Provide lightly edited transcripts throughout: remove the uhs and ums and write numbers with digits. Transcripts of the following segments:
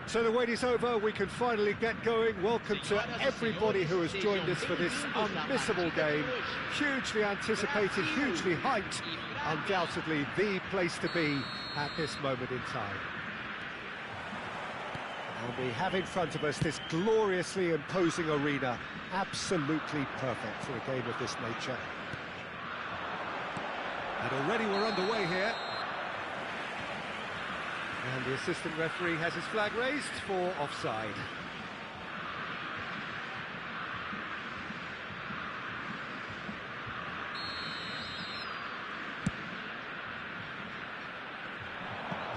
So the wait is over, we can finally get going. Welcome to everybody who has joined us for this unmissable game. Hugely anticipated, hugely hyped, undoubtedly the place to be at this moment in time. And we have in front of us this gloriously imposing arena, absolutely perfect for a game of this nature. And already we're underway here. And the assistant referee has his flag raised for offside.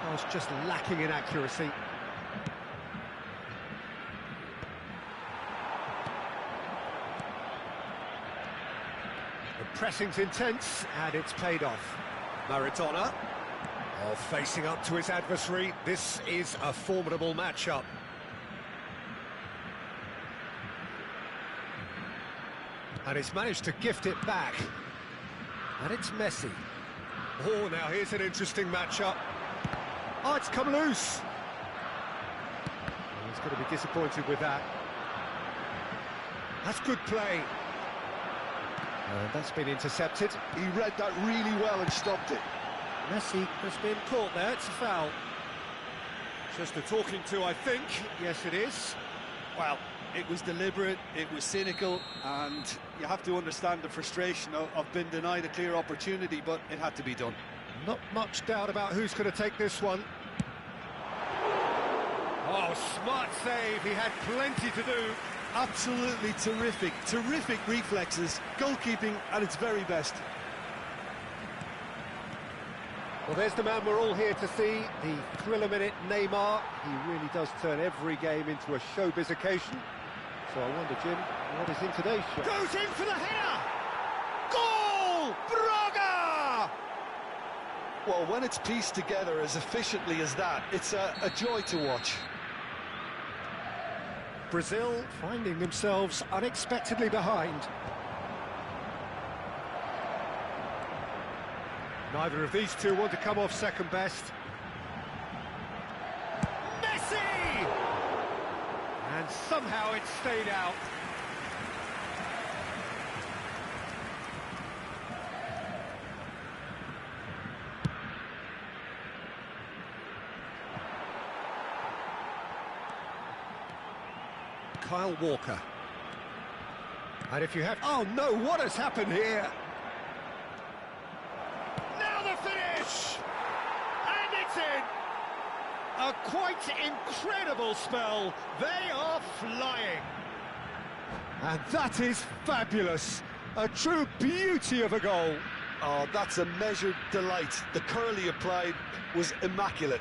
Pass just lacking in accuracy. The pressing's intense and it's paid off. Maradona. Oh, facing up to his adversary, this is a formidable matchup. And he's managed to gift it back. And it's Messi. Oh, now here's an interesting matchup. Oh, it's come loose. Oh, he's going to be disappointed with that. That's good play. And that's been intercepted. He read that really well and stopped it. Messi has been caught there, it's a foul. Just a talking to, I think. Yes, it is. Well, it was deliberate, it was cynical, and you have to understand the frustration of being denied a clear opportunity, but it had to be done. Not much doubt about who's going to take this one. Oh, smart save, he had plenty to do. Absolutely terrific reflexes, goalkeeping at its very best. Well, there's the man we're all here to see, the thriller-minute Neymar. He really does turn every game into a showbiz occasion. So I wonder, Jim, what is in today's show? Goes in for the header! Goal! Braga! Well, when it's pieced together as efficiently as that, it's a joy to watch. Brazil finding themselves unexpectedly behind. Neither of these two want to come off second best. Messi! And somehow it stayed out. Kyle Walker. And if you have... Oh no, what has happened here? And it's in! A quite incredible spell. They are flying. And that is fabulous. A true beauty of a goal. Oh, that's a measured delight. The curl he applied was immaculate.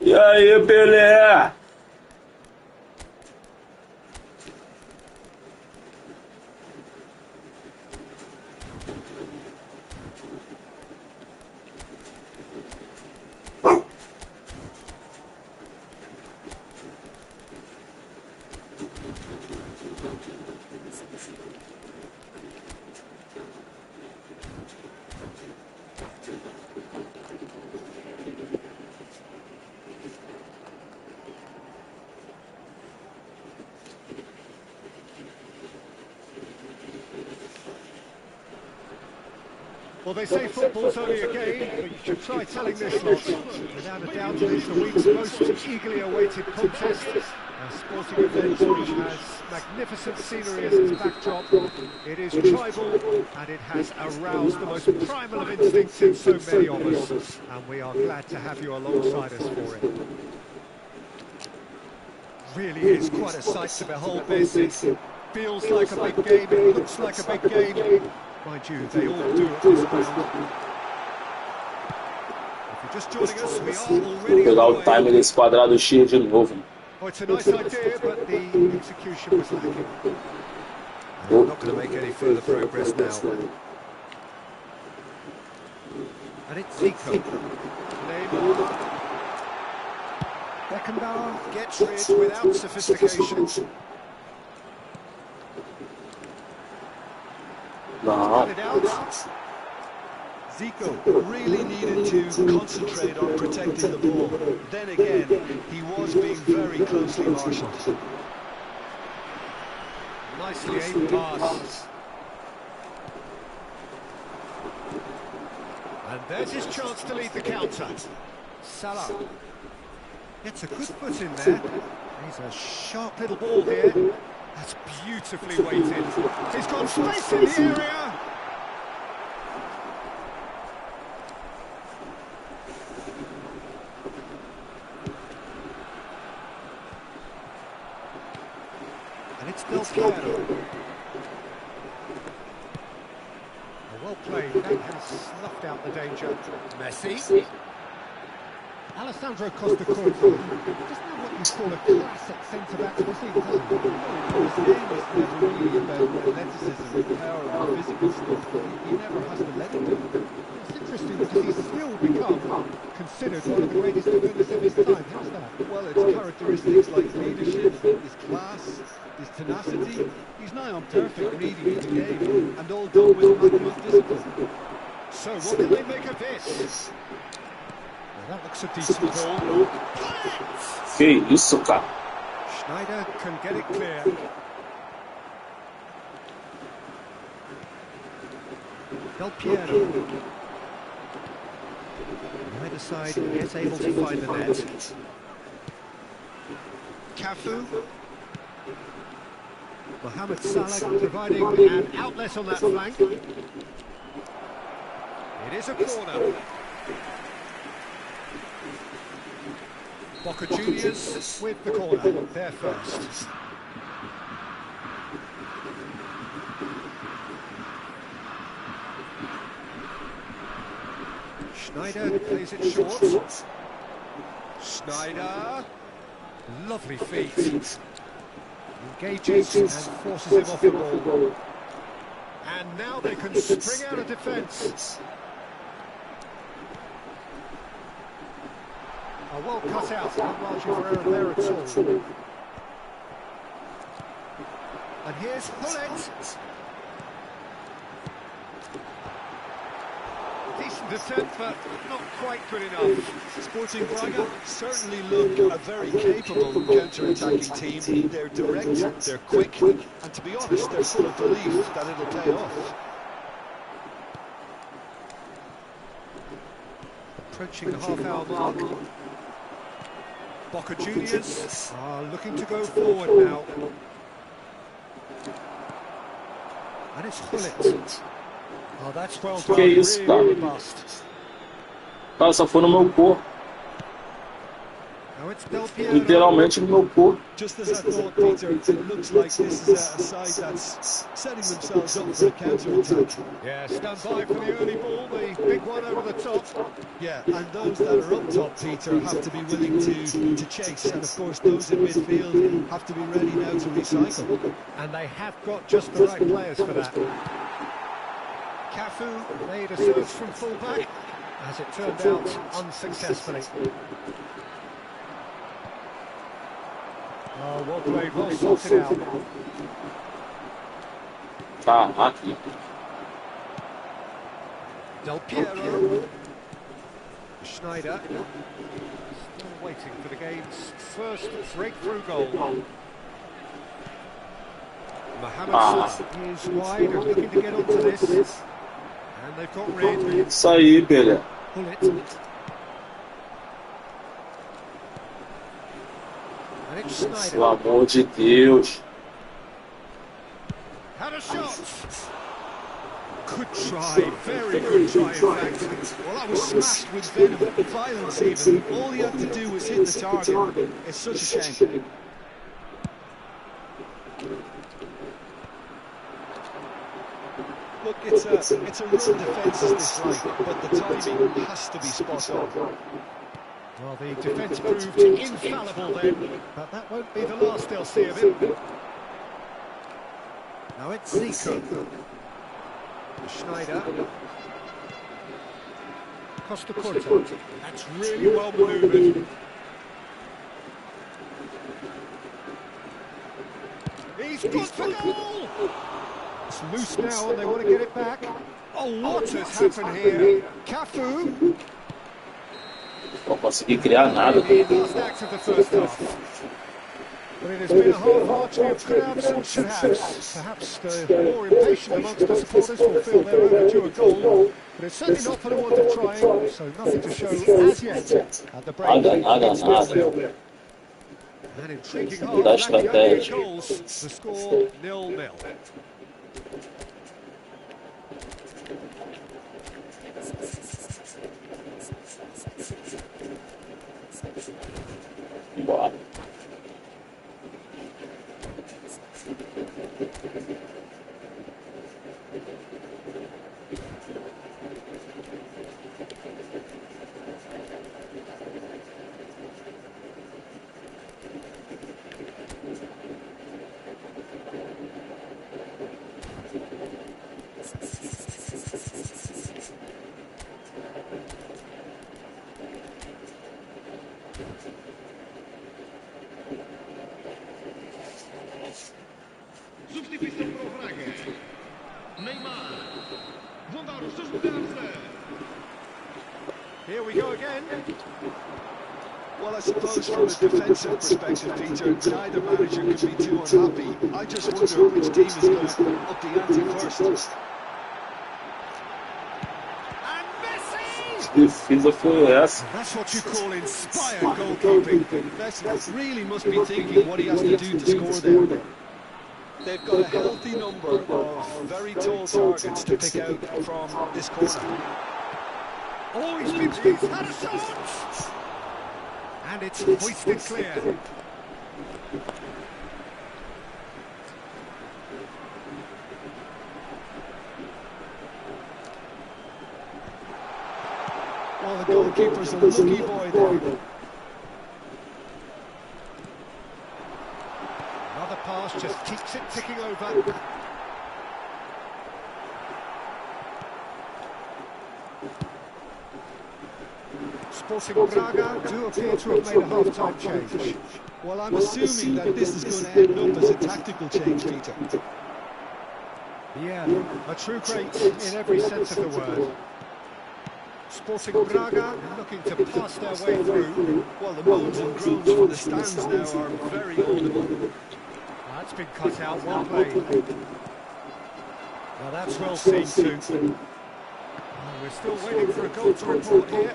E aí, Pelé? Well, they say football's only a game, but you should try telling this lot. Without a doubt, it is the week's most eagerly awaited contest. A sporting event which has magnificent scenery as its backdrop. It is tribal, and it has aroused the most primal of instincts in so many of us. And we are glad to have you alongside us for it. Really is quite a sight to behold this. It feels like a big game, it looks like a big game. Mind you, they all do at this ground. If you're just joining us, we are already Vou pegar o underway. timer desse quadrado X de novo. Oh, it's a nice idea, but the execution was lacking. They're not going to make any further progress now. And it's Kkkk. Neymar. Beckenbauer gets rid without sophistication. Não. Cut it out. Zico really needed to concentrate on protecting the ball. Then again, he was being very closely marshalled. Nicely aimed pass. And there's his chance to lead the counter. Salah gets a good foot in there. He's a sharp little ball here. That's beautifully weighted. He's got space in the area. And it's Del Piero. Well played. That has snuffed out the danger. Messi. Alessandro Costa Curta doesn't have what you call a classic centre-back physique, does he? His game is never really about athleticism, power or physical stuff. He never has to let it do. It's interesting because he's still become considered one of the greatest defenders of his time. How's that? Well, it's characteristics like leadership, his class, his tenacity. He's nigh on perfect reading of the game, and all done with maximum discipline. So what can they make of this? Well, that looks a decent ball. Que isso, cara? Schneider can get it clear. Del Piero. Neither side yet able to find the net. Cafu. Mohamed Salah providing an outlet on that flank. It is a corner. Boca Juniors with the corner, there first. Schneider plays it short. Schneider, lovely feet. Engages and forces him off the ball. And now they can spring out of defence. A well cut out, not margin for error there at all. And here's Hullet. Decent attempt, but not quite good enough. Sporting Braga certainly look a very capable counter-attacking team. They're direct, they're quick, and to be honest, they're full of belief that it'll pay off. Approaching the half-hour mark. Boca Juniors are looking to go forward now. And it's Hullet. Oh, that's well Que done, isso, cara? really robust. Cara, só foi no meu corpo. Now it's Del Piero. Literalmente no meu corpo. Just as I thought, Peter, it looks like this is a side that's setting themselves up for a counter-attack. Yeah, stand by for the early ball, the big one over the top. Yeah, and those that are up top, Peter, have to be willing to chase. And of course, those in midfield have to be ready now to recycle. And they have got just the right players for that. Cafu made a search from full-back, as it turned out unsuccessfully. Oh, well played, well sorted out. Caraca. Del Piero. Schneider. Still waiting for the game's first breakthrough goal. Mohamed Salah is wide and looking to get onto this. And they've got rid. Isso aí, Pelé. Pull it. And it's Pelo Schneider. amor de Deus. Had a shot. Good try, very good try, in fact. Well, that was smashed with venom, violence even. All he had to do was hit the target. It's such a shame. Look, it's a run defence is this like, but the timing has to be spot on. Well, the defence proved infallible then, but that won't be the last they'll see of him. Now it's Kkkk. Schneider. Costa Curta. That's really well manoeuvred. He's good for goal! It's loose now and they want to get it back. Oh, what has happened here? Cafu. Não consegui criar nada. Last act of the first half. But it has been a half marching of could haves and should haves. Perhaps the more impatient amongst the supporters will feel their overdue a goal. But it's certainly not for the want of trying, so nothing to show as yet at the break. Nada. It's 0-0. An intriguing half, Da lacking only estratégia. goals. The score 0-0. Bora. Substituição para o Braga. Neymar. Vão dar os seus lugares. Here we go again. Well, I suppose from a defensive perspective, Peter, neither manager can be too unhappy. I just wonder which team is going to up the ante first. And Messi! Defesa foi essa. That's what you call inspired goalkeeping. Messi really must be thinking what he has to do to score there. They've got a healthy number of very tall targets to pick out from this corner. Oh, he's had a shot! And it's hoisted clear. Well, the goalkeeper's a lucky boy there. Another pass just keeps it ticking over. Sporting Braga do appear to have made a half-time change. Well, I'm assuming that this is going to end up as a tactical change, Peter. Yeah, a true great in every sense of the word. Sporting Braga looking to pass their way through. Well, the moans and groans from the stands now are very audible. That's been cut out, well played. Now that's well seen too. Oh, we're still waiting for a goal to report here.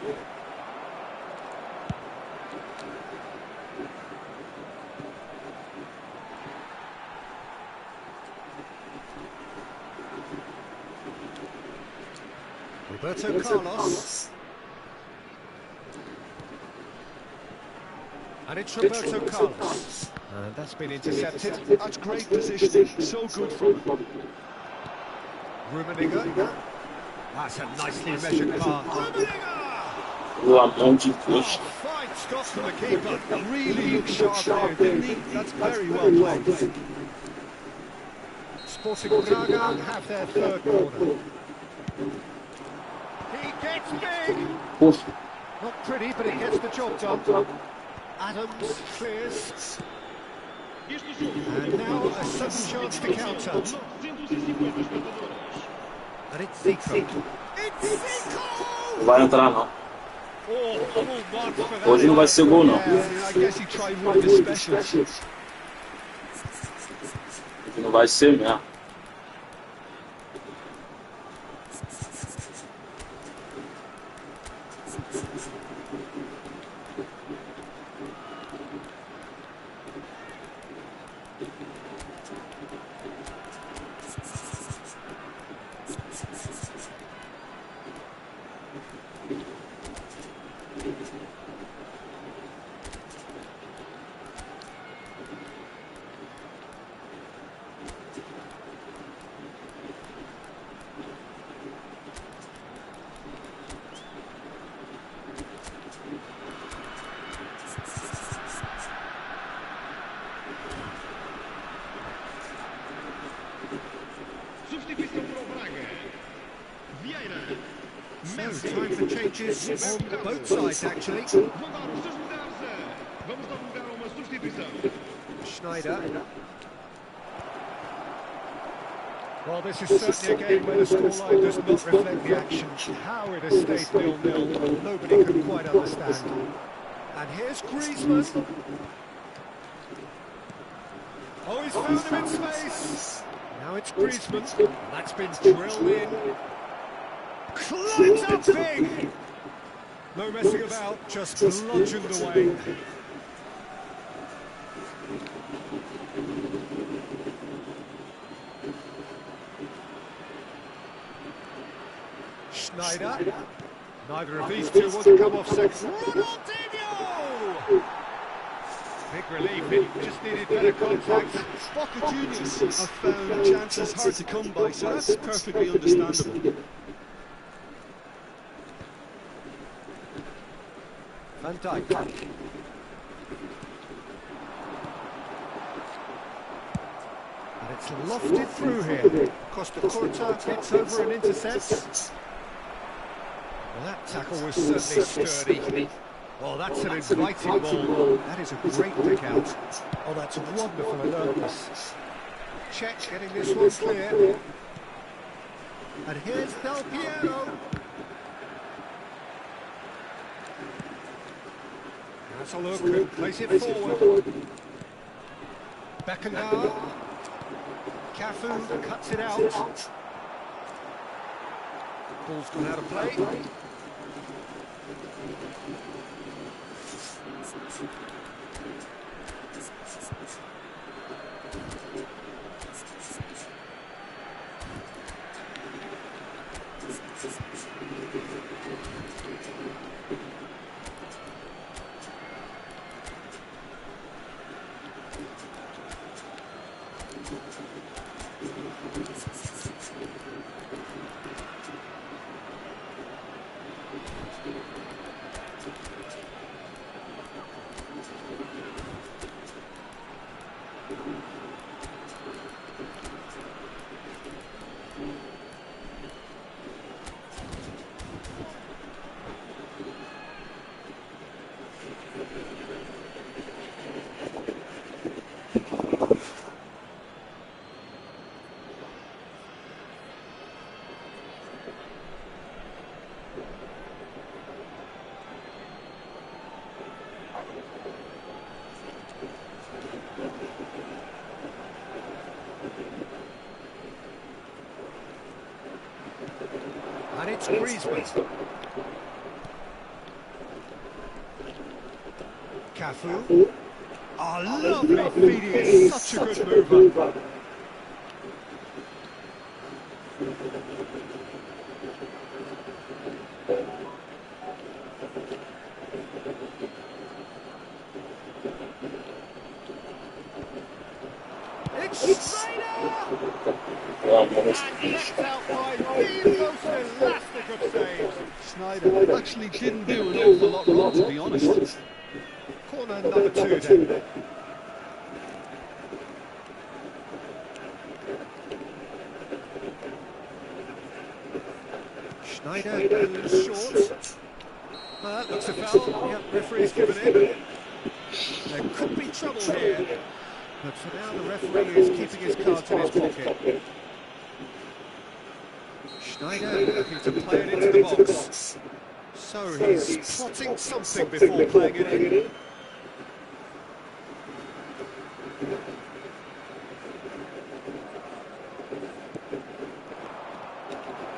Roberto Carlos. And it's Roberto Carlos. And that's been intercepted. That's great positioning, so good from him. Rummenigge. That's a nicely measured pass. Rummenigge! Pelo amor de Deus. Fine stop from the keeper. Really looked sharp there, didn't he? That's very well played. Sporting Braga have their third corner. He gets big. Poxa, Not pretty, but it gets the job done. Adams clears. And now a sudden chance to counter. And it's Zico. It's Zico! não vai entrar não. Oh, full marks for that. Hoje não vai ser gol não. I guess he tried one of his specials. Hoje não vai ser mesmo. Substituição para o Braga. Vieira. So, time for changes on both sides, actually. Vão dar os seus lugares. Vamos dar lugar a uma substituição. Schneider. Well, this is certainly a game where the scoreline does not reflect the action. How it has stayed 0-0, nobody can quite understand. And here's Griezmann. Oh, he's found him in space. Now it's Griezmann. That's been drilled in. Climbs up big. No messing about, just bludgeoned away. Schneider. Neither of these two want to come off second. Ronaldinho! Big relief, it just needed better contact. Boca Juniors have found chances hard to come by, so that's perfectly understandable. Van Dijk. And it's lofted through here. Costa Curta gets over and intercepts. Well, that tackle was certainly sturdy. Oh, that's an inviting ball. That is a great pick out. Oh, that's wonderful alertness. Check getting this one clear. And here's Del Piero. That's a look and plays it forward. Beckenbauer. Cafu cuts it out. Ball's gone out of play. And it's Griezmann. Cafu. Oh, lovely feeding. It's such a good mover. Pelo amor de And Deus. kept out by the most elastic of saves. Schneider actually didn't do an awful lot wrong, to be honest. Corner number 2 then. Schneider goes short. That looks a foul. Yep, referee's given it. There could be trouble here. But for now, the referee is keeping his cards in his pocket. Schneider looking to play it into the box. So he's plotting something before playing it in.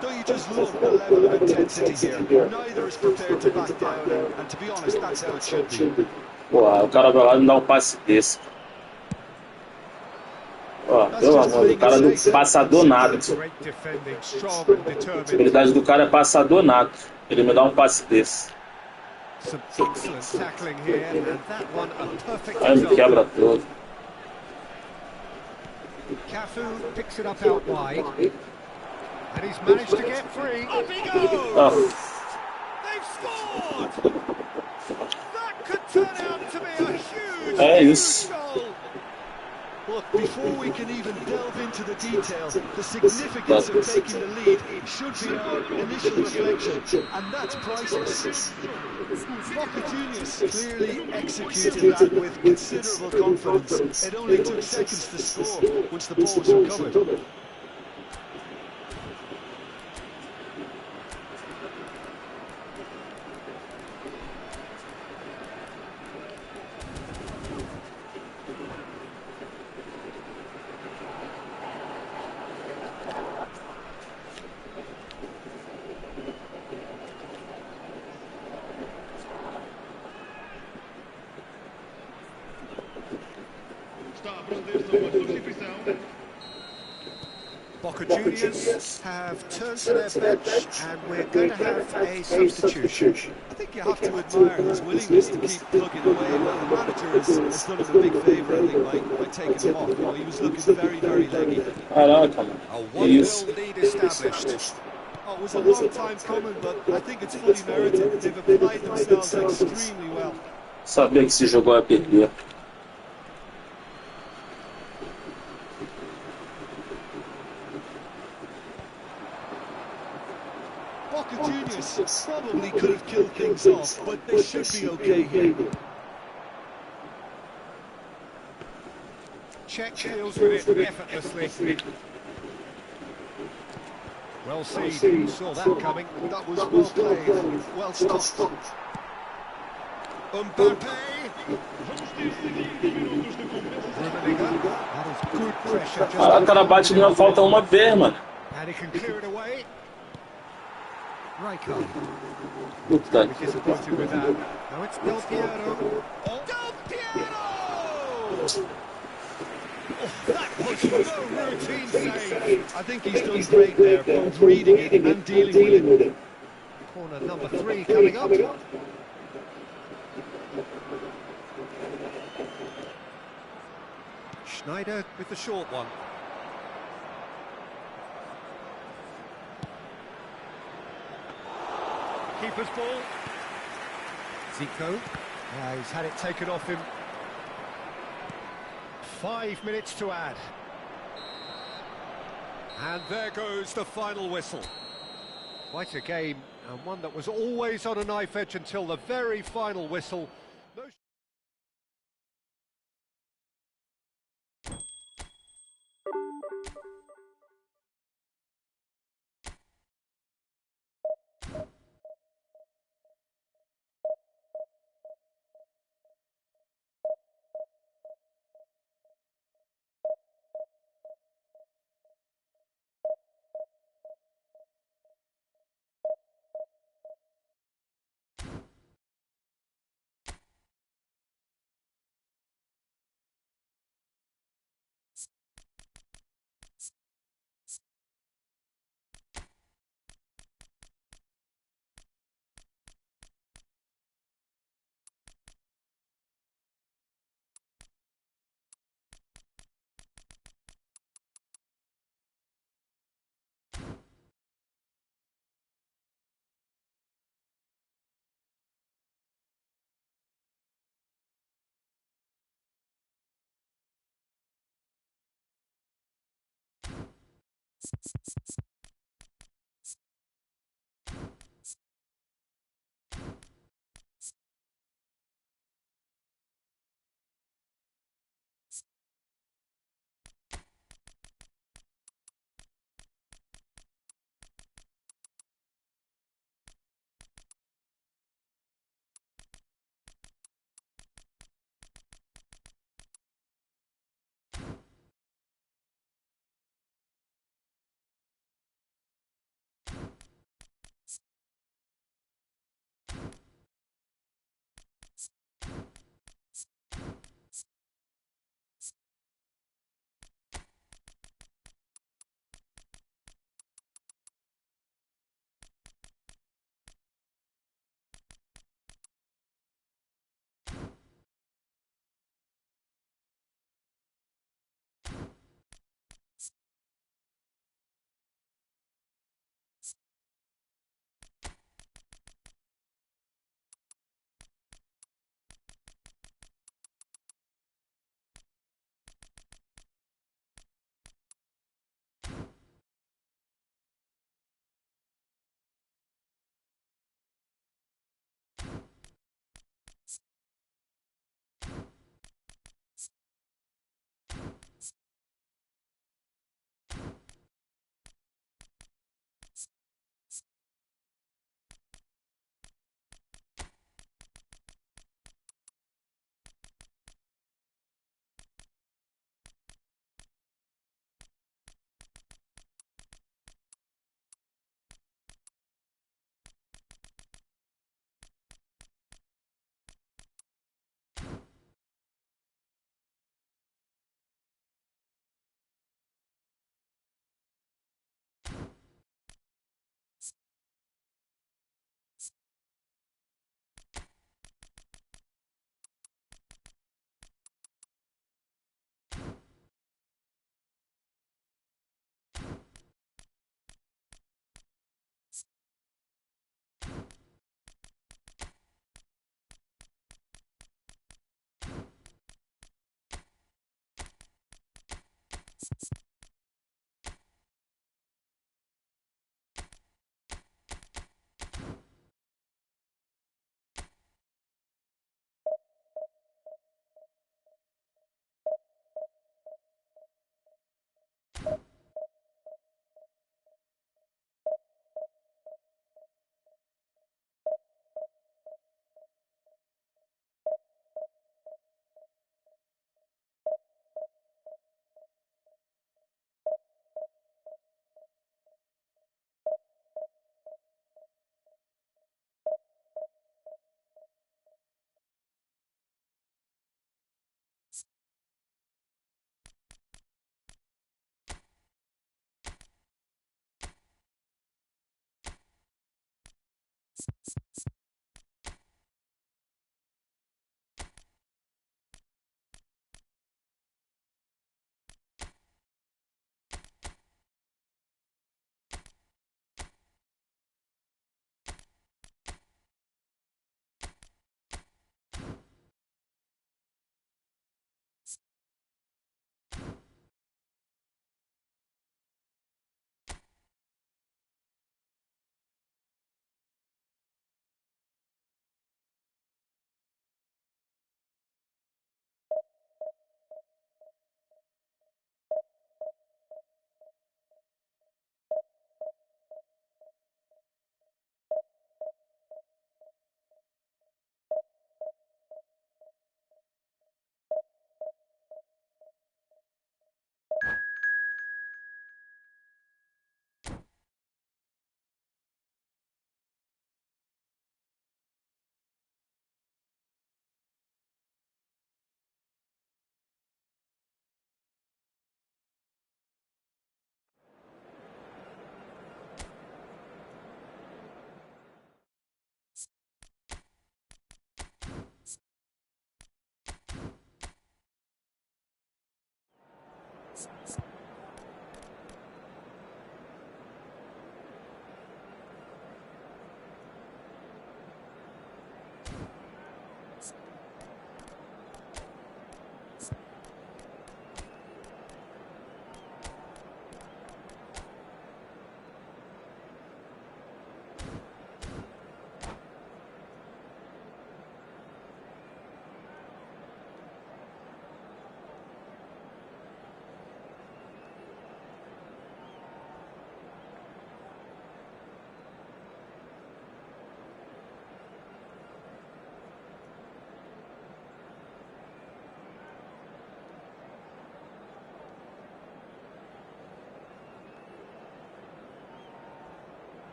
Don't you just love the level of intensity here? Neither is prepared to back down, and to be honest, that's how it should be. Pô, o cara vai lá e me dá um passe desse. Ó, pelo amor, o cara não passador nato. Great defending, strong and A determined. habilidade do cara é passador nato. Ele me dá um passe desse. Some excellent tackling here, and that one a perfect Aí me example. quebra todo. Cafu picks it up out wide, and he's managed to get free. Up he goes! Ó, They've scored! That could turn out to be a huge, é huge isso. goal. Look, before we can even delve into the details, the significance of taking the lead should be our initial reflection, and that's priceless. Boca Juniors clearly executed that with considerable confidence. It only took seconds to score once the ball was recovered. Está a proceder-se a uma substituição. Boca Juniors have turned to their bench, and we're going to have a substitution. I think you have to admire his willingness to keep plugging away. Well, the manager has done him a big favour, I think, by taking him off. You know, he was looking very, very leggy. Caraca, mano. A Que isso? 1-0 lead established. Oh, it was a long time coming, but I think it's fully merited. They've applied themselves extremely well. Sabia que se jogou a perder. Boca Juniors probably could have killed things off, but they should be okay here. Czech deals with it effortlessly. Well seen, saw that coming. That was well played, well stopped. Mbappe, Vamos ter 20 minutos de compensação. Rummenigge, that is good pressure. Just Caraca, o cara bate numa falta uma vez, mano. and he can clear it away. Rijkaard, Puta we're que disappointed with that. Now it's Del Piero. Del Piero! Oh, that was no routine save. I think he's done great there, both reading it and dealing with it. Corner number 3 coming up. Schneider with the short one. Keeper's ball. Zico. He's had it taken off him. 5 minutes to add. And there goes the final whistle. Quite a game, and one that was always on a knife edge until the very final whistle. No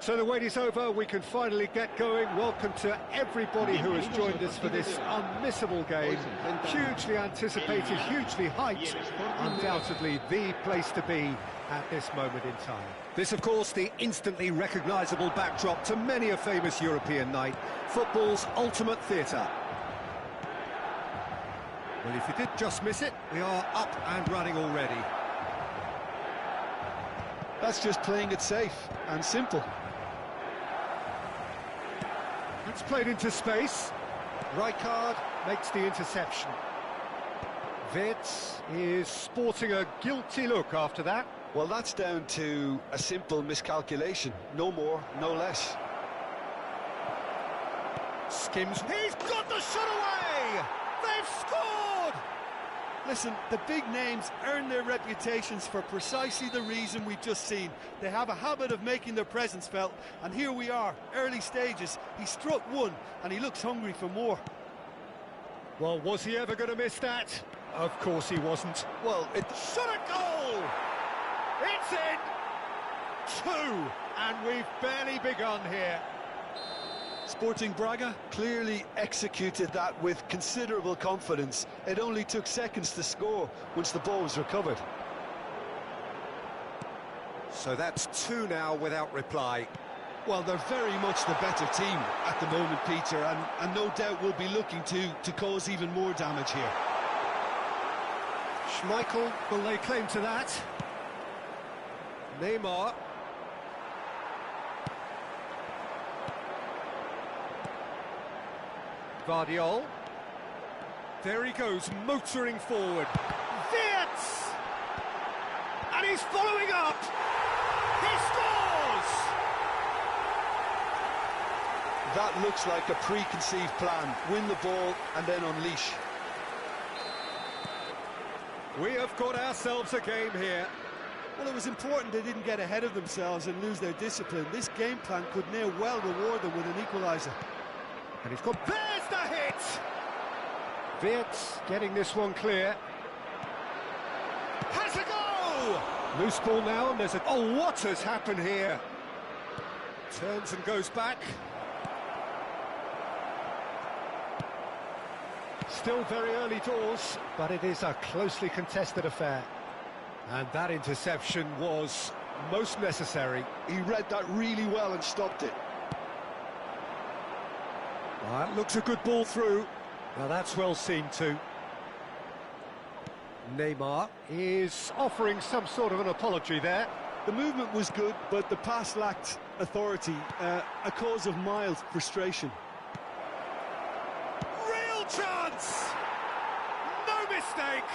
So the wait is over, we can finally get going. Welcome to everybody who has joined us for this unmissable game. Hugely anticipated, hugely hyped. Undoubtedly the place to be at this moment in time. This, of course, the instantly recognisable backdrop to many a famous European night. Football's ultimate theatre. Well, if you did just miss it, we are up and running already. That's just playing it safe and simple. It's played into space. Rijkaard makes the interception. Wirtz is sporting a guilty look after that. Well, that's down to a simple miscalculation. No more, no less. Skims. He's got the shot away! They've scored! Listen, the big names earn their reputations for precisely the reason we've just seen. They have a habit of making their presence felt, and here we are, early stages. He struck one, and he looks hungry for more. Well, was he ever going to miss that? Of course he wasn't. Well, it... Shot a goal! It's in! 2! And we've barely begun here. Sporting Braga clearly executed that with considerable confidence. It only took seconds to score once the ball was recovered. So that's 2 now without reply. Well, they're very much the better team at the moment, Peter, and no doubt will be looking to cause even more damage here. Schmeichel will lay claim to that. Neymar. Vardiol. There he goes, motoring forward. Wirtz! And he's following up! He scores! That looks like a preconceived plan. Win the ball and then unleash. We have got ourselves a game here. Well, it was important they didn't get ahead of themselves and lose their discipline. This game plan could now well reward them with an equaliser. And he's got... There's the hit! Wirtz getting this one clear. Has a go! Loose ball now, and there's a... Oh, what has happened here? Turns and goes back. Still very early doors, but it is a closely contested affair. And that interception was most necessary. He read that really well and stopped it. That looks a good ball through. Now that's well seen too. Neymar is offering some sort of an apology there. The movement was good, but the pass lacked authority, a cause of mild frustration. Real chance! No mistake!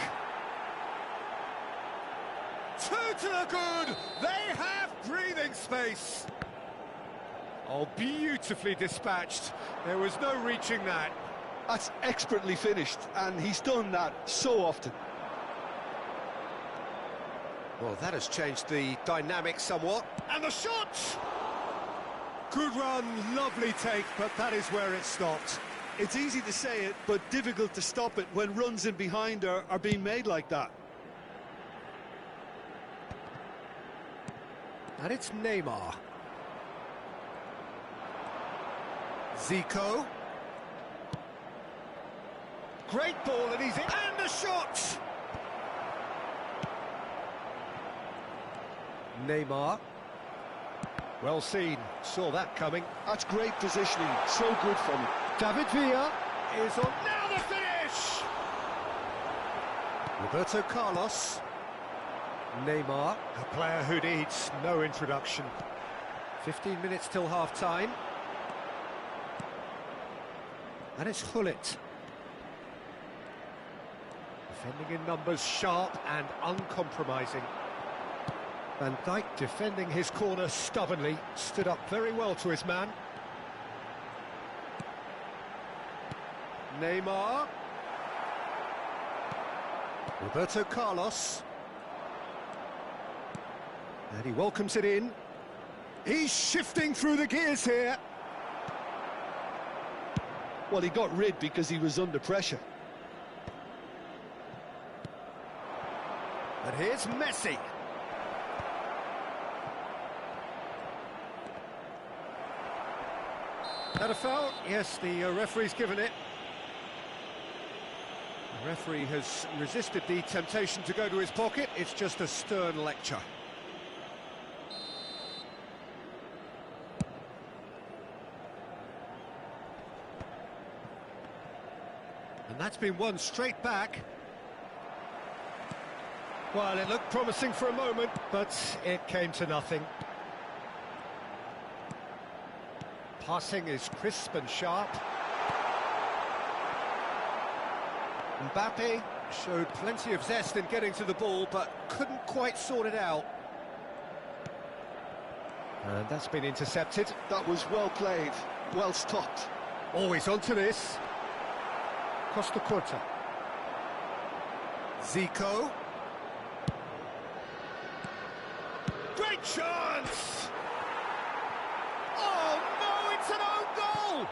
2 to the good! They have breathing space! Oh, beautifully dispatched. There was no reaching that. That's expertly finished, and he's done that so often. Well, that has changed the dynamic somewhat. And the shot! Good run, lovely take, but that is where it stopped. It's easy to say it, but difficult to stop it when runs in behind are being made like that. And it's Neymar. Zico. Great ball, and he's in. And the shot! Neymar. Well seen, saw that coming. That's great positioning, so good from him. David Villa is on. Now the finish! Roberto Carlos. Neymar, a player who needs no introduction. 15 minutes till half-time. And it's Gullit. Defending in numbers, sharp and uncompromising. Van Dijk defending his corner stubbornly, stood up very well to his man. Neymar. Roberto Carlos. And he welcomes it in. He's shifting through the gears here. Well, he got rid because he was under pressure. And here's Messi. That a foul? Yes, the referee's given it. The referee has resisted the temptation to go to his pocket. It's just a stern lecture. And that's been won straight back. Well, it looked promising for a moment, but it came to nothing. Passing is crisp and sharp. Mbappe showed plenty of zest in getting to the ball, but couldn't quite sort it out. And that's been intercepted. That was well played, well stopped. Always onto this. Costa Curta. Zico. Great chance! Oh no, it's an own goal!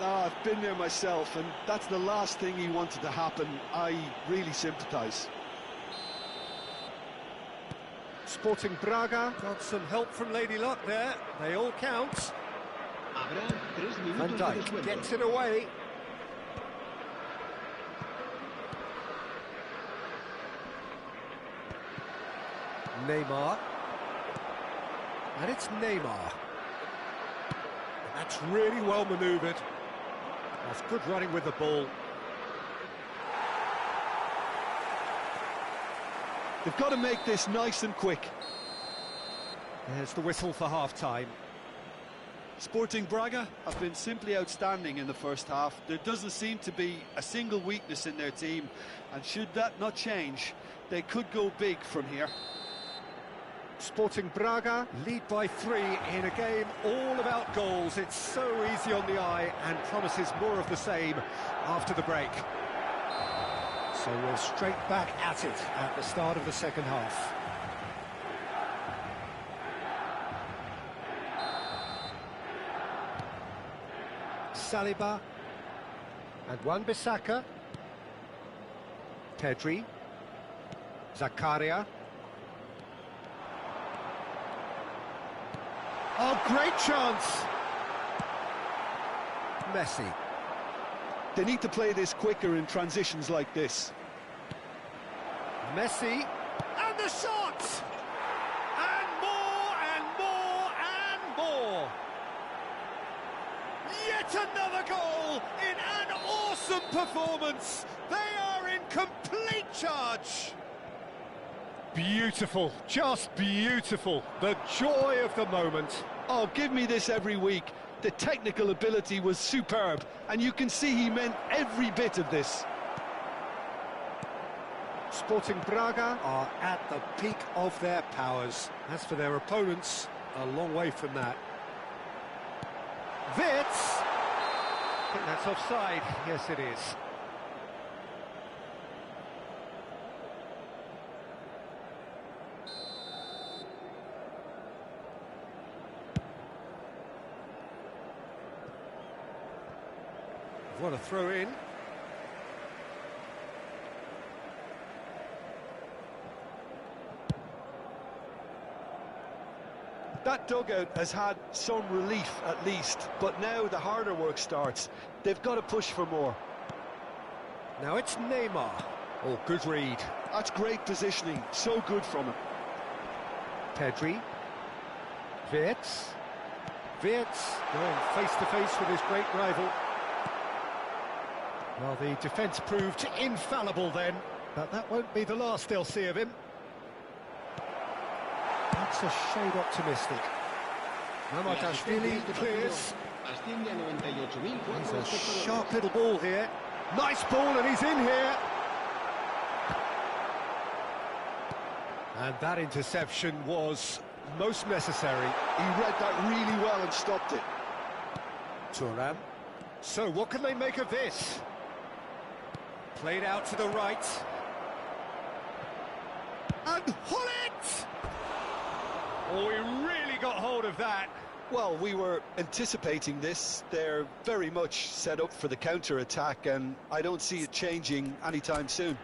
No, I've been there myself, and that's the last thing he wanted to happen. I really sympathise. Sporting Braga got some help from Lady Luck there. They all count. Van Dijk gets it away. Neymar. And it's Neymar. And that's really well manoeuvred. That's good running with the ball. They've got to make this nice and quick. There's the whistle for half-time. Sporting Braga have been simply outstanding in the first half. There doesn't seem to be a single weakness in their team, and should that not change, they could go big from here. Sporting Braga lead by 3 in a game all about goals. It's so easy on the eye and promises more of the same after the break. So we're straight back at it at the start of the second half. Saliba and Wan-Bissaka. Pedri. Zakaria. Oh, great chance! Messi. They need to play this quicker in transitions like this. Messi, and the shot! And more, and more, and more! Yet another goal in an awesome performance! They are in complete charge! Beautiful, just beautiful. The joy of the moment. Oh, give me this every week. The technical ability was superb, and you can see he meant every bit of this. Sporting Braga are at the peak of their powers. As for their opponents, a long way from that. Wits! I think that's offside. Yes, it is. What a throw in. That dugout has had some relief at least, but now the harder work starts. They've got to push for more. Now it's Neymar. Oh, good read. That's great positioning, so good from him. Pedri. Wirtz. Wirtz going face to face with his great rival. Well, the defence proved infallible then, but that won't be the last they'll see of him. That's a shade optimistic. Mamardashvili clears. He's a sharp little ball here. Nice ball, and he's in here. And that interception was most necessary. He read that really well and stopped it. Thuram. So what can they make of this? Played out to the right. And Hullet! Oh, he really got hold of that. Well, we were anticipating this. They're very much set up for the counter-attack, and I don't see it changing anytime soon.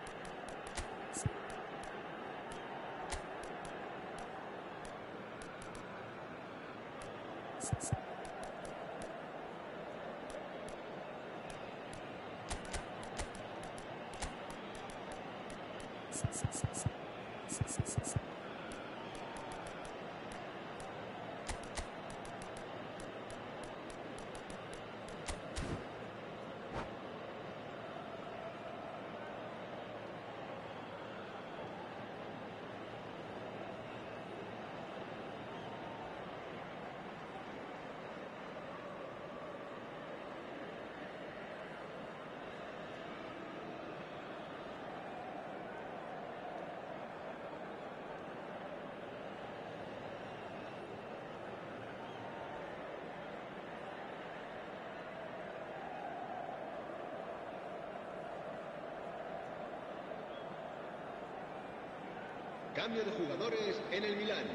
Cambio de jugadores en el Milán.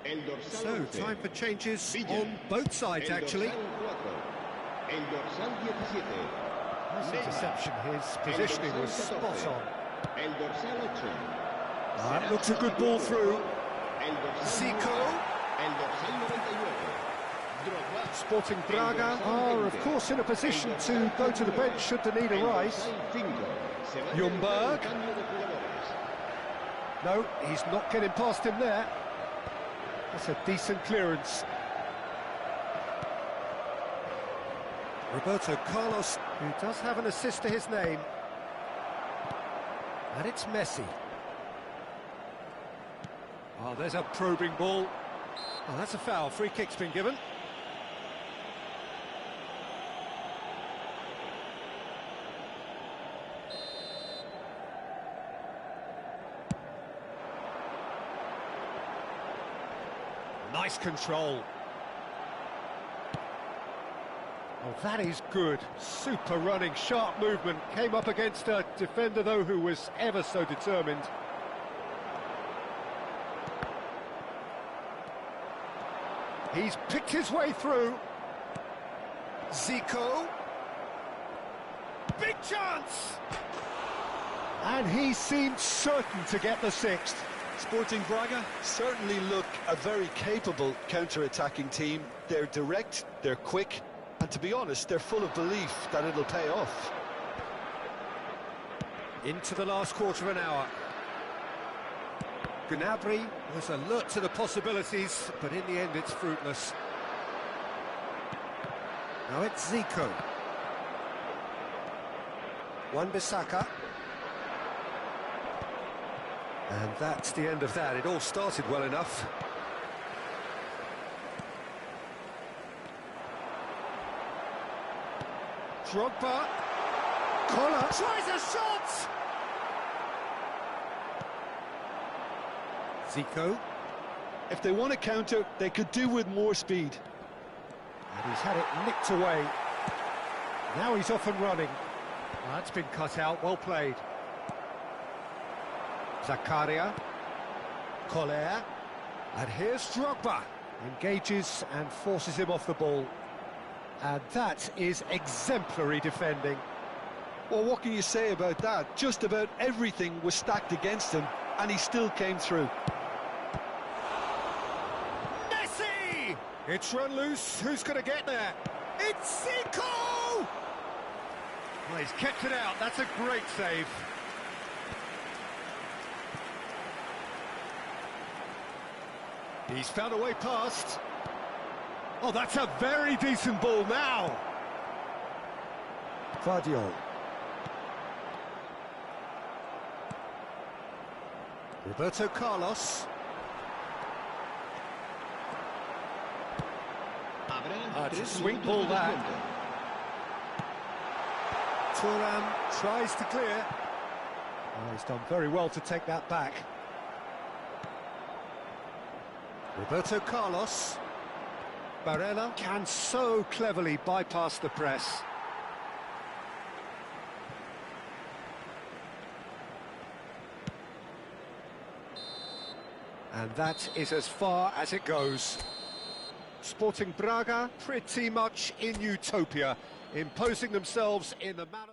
El dorsal So, 11, time for changes Villa. on both sides, El actually. dorsal 4, el dorsal 17. Nice Neymar. interception. His El positioning dorsal was spot 14. on. El dorsal 8. That looks a good ball through. El dorsal Zico. 9. El dorsal 99. Drogba. Sporting Braga are, of course, in a position to go to the bench should the need El arise. dorsal 5. Se va a Ljungberg. realizar un cambio de jugadores. No, he's not getting past him there. That's a decent clearance. Roberto Carlos, who does have an assist to his name. And it's Messi. Oh, there's a probing ball. Oh, that's a foul. Free kick's been given. Nice control. Oh, that is good. Super running, sharp movement. Came up against a defender, though, who was ever so determined. He's picked his way through. Zico. Big chance! And he seemed certain to get the sixth. Sporting Braga certainly look a very capable counter-attacking team. They're direct, they're quick, and to be honest, they're full of belief that it'll pay off. Into the last quarter of an hour. Gnabry was alert to the possibilities, but in the end it's fruitless. Now it's Zico. Wan-Bissaka. And that's the end of that. It all started well enough. Drogba. Collar tries a shot! Zico. If they want to counter, they could do with more speed. And he's had it nicked away. Now he's off and running. That's been cut out, well played. Zakaria. Collar. And here's Drogba. Engages and forces him off the ball. And that is exemplary defending. Well, what can you say about that? Just about everything was stacked against him, and he still came through. Messi! It's run loose. Who's going to get there? It's Zico! Well, he's kept it out. That's a great save. He's found a way past. Oh, that's a very decent ball now. Guardiola. Roberto Carlos. It's a sweet ball that. Thuram tries to clear. Oh, he's done very well to take that back. Roberto Carlos. Barella can so cleverly bypass the press. And that is as far as it goes. Sporting Braga pretty much in utopia, imposing themselves in the manner...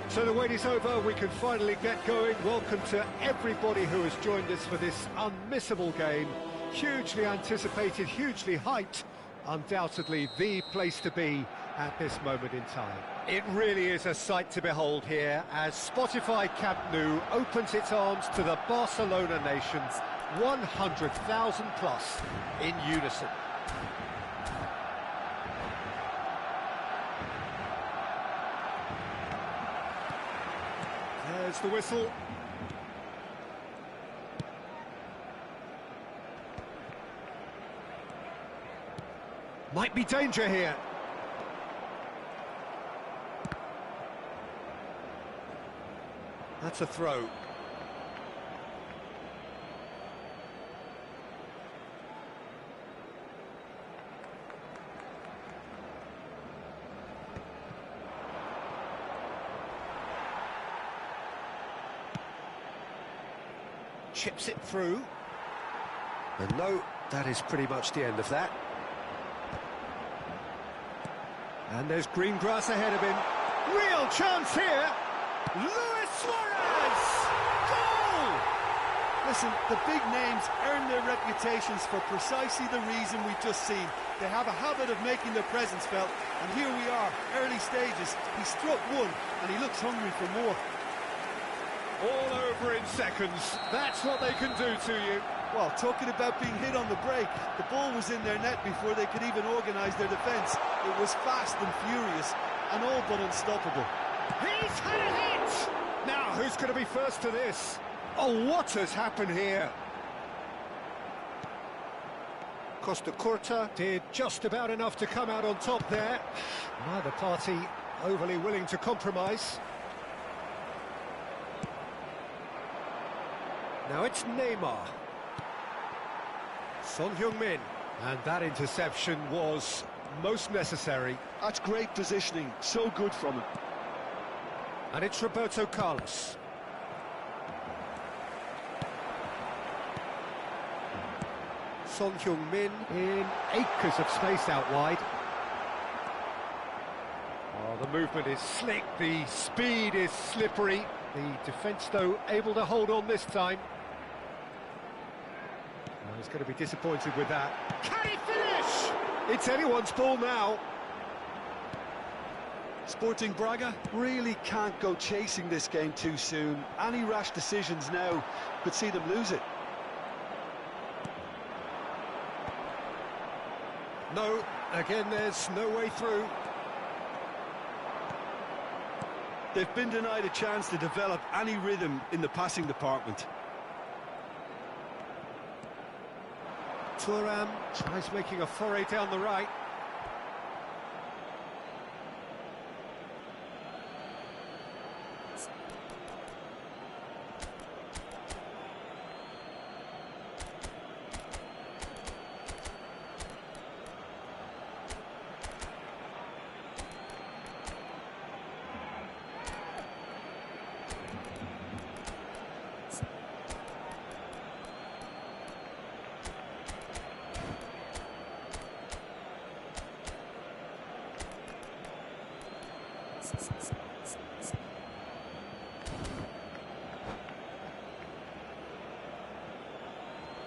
So the wait is over, we can finally get going. Welcome to everybody who has joined us for this unmissable game. Hugely anticipated, hugely hyped. Undoubtedly the place to be at this moment in time. It really is a sight to behold here as Spotify Camp Nou opens its arms to the Barcelona nation, 100,000 plus in unison. There's the whistle. Might be danger here. That's a throw. Chips it through. And no, that is pretty much the end of that. And there's green grass ahead of him. Real chance here. Luis Suarez! Goal! Listen, the big names earn their reputations for precisely the reason we've just seen. They have a habit of making their presence felt, and here we are, early stages. He struck one, and he looks hungry for more. All over in seconds. That's what they can do to you. Well, talking about being hit on the break, the ball was in their net before they could even organise their defence. It was fast and furious, and all but unstoppable. He's had a hit! Now, who's going to be first to this? Oh, what has happened here? Costa Curta did just about enough to come out on top there. Neither party overly willing to compromise. Now it's Neymar. Son Heung-min. And that interception was most necessary. That's great positioning, so good from him. And it's Roberto Carlos. Son Heung-min in acres of space out wide. Oh, the movement is slick, the speed is slippery. The defence, though, able to hold on this time. Well, he's going to be disappointed with that. Can he finish? It's anyone's ball now. Sporting Braga really can't go chasing this game too soon. Any rash decisions now could see them lose it. No, again, there's no way through. They've been denied a chance to develop any rhythm in the passing department. Thuram tries making a foray down the right.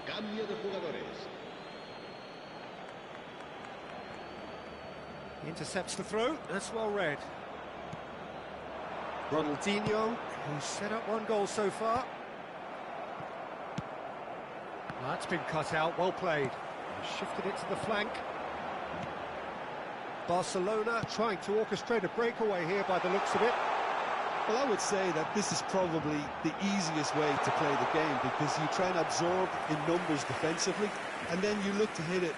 Cambio de jugadores. He intercepts the throw, that's well read. Ronaldinho, who's set up one goal so far. That's been cut out, well played. He shifted it to the flank. Barcelona trying to orchestrate a breakaway here by the looks of it. Well, I would say that this is probably the easiest way to play the game, because you try and absorb in numbers defensively, and then you look to hit it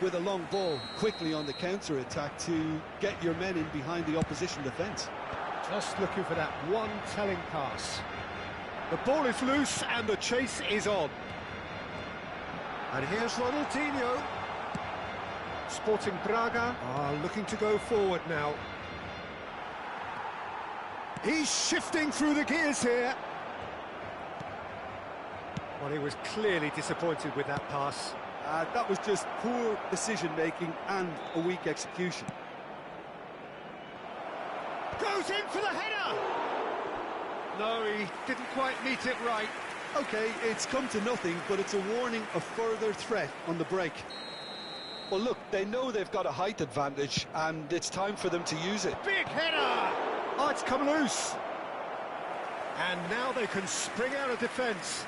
with a long ball quickly on the counter-attack to get your men in behind the opposition defence. Just looking for that one telling pass. The ball is loose and the chase is on. And here's Ronaldinho. Sporting Braga are looking to go forward now. He's shifting through the gears here. Well, he was clearly disappointed with that pass. That was just poor decision-making and a weak execution. Goes in for the header! No, he didn't quite meet it right. OK, it's come to nothing, but it's a warning of further threat on the break. Well, look, they know they've got a height advantage, and it's time for them to use it. Big header! Oh, it's come loose. And now they can spring out of defence.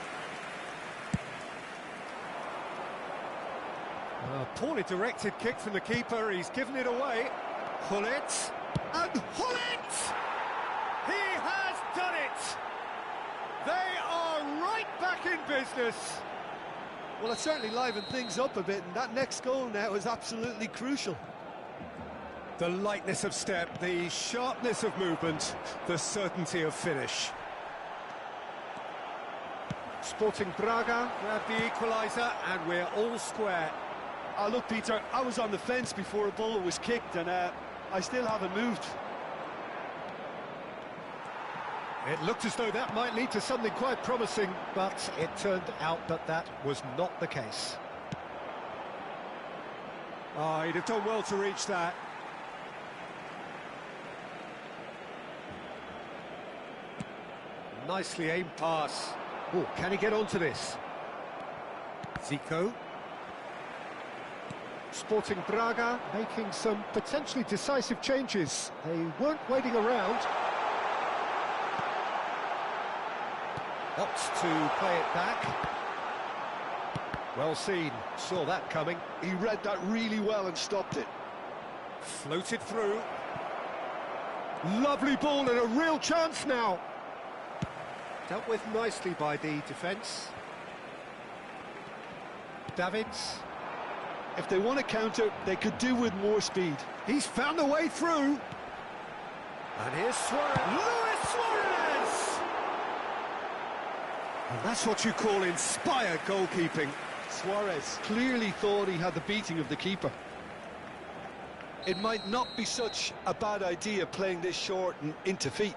Poorly directed kick from the keeper, he's given it away. Hullet, and Hullet! He has done it! They are right back in business. Well, it certainly livened things up a bit, and that next goal now is absolutely crucial. The lightness of step, the sharpness of movement, the certainty of finish. Sporting Braga grab the equaliser, and we're all square. Look, Peter, I was on the fence before a ball was kicked, and I still haven't moved. It looked as though that might lead to something quite promising, but it turned out that that was not the case. Oh, he'd have done well to reach that. Nicely aimed pass. Oh, can he get onto this? Zico. Sporting Braga making some potentially decisive changes. They weren't waiting around. Opts to play it back. Well seen, saw that coming. He read that really well and stopped it. Floated through. Lovely ball and a real chance now. Dealt with nicely by the defence. Davids. If they want to counter, they could do with more speed. He's found a way through. And here's Suarez. Luis Suarez! And that's what you call inspired goalkeeping. Suarez clearly thought he had the beating of the keeper. It might not be such a bad idea playing this short and into feet.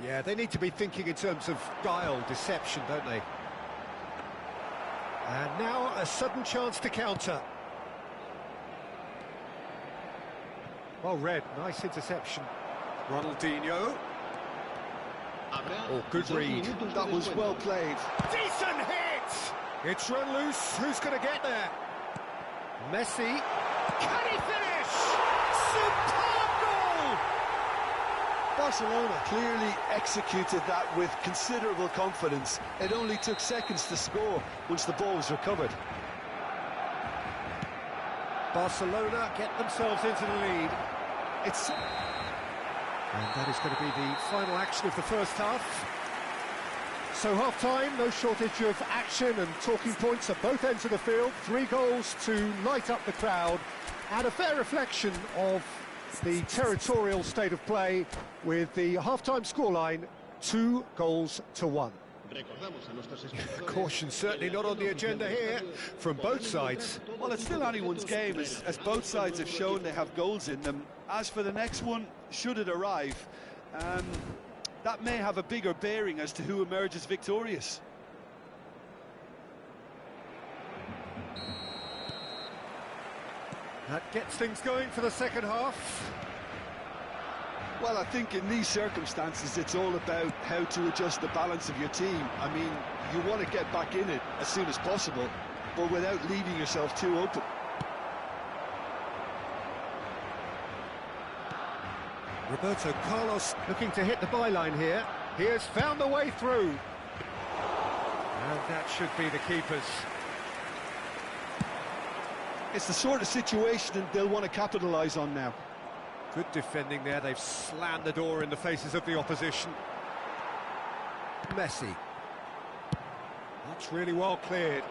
Yeah, they need to be thinking in terms of guile, deception, don't they? And now a sudden chance to counter. Well read, nice interception. Ronaldinho. Oh, good read. That was well played. Decent hit! It's run loose, who's going to get there? Messi. Can he finish? Superb goal! Barcelona clearly executed that with considerable confidence. It only took seconds to score once the ball was recovered. Barcelona get themselves into the lead. And that is going to be the final action of the first half. So half-time, no shortage of action and talking points at both ends of the field. 3 goals to light up the crowd, and a fair reflection of the territorial state of play with the half-time scoreline 2-1. Caution certainly not on the agenda here from both sides. Well, it's still anyone's game, as both sides have shown they have goals in them. As for the next one, should it arrive, that may have a bigger bearing as to who emerges victorious. That gets things going for the second half. Well, I think in these circumstances, it's all about how to adjust the balance of your team. I mean, you want to get back in it as soon as possible, but without leaving yourself too open. Roberto Carlos looking to hit the byline here. He has found the way through. And that should be the keepers. It's the sort of situation they'll want to capitalise on now. Good defending there, they've slammed the door in the faces of the opposition. Messi. That's really well cleared.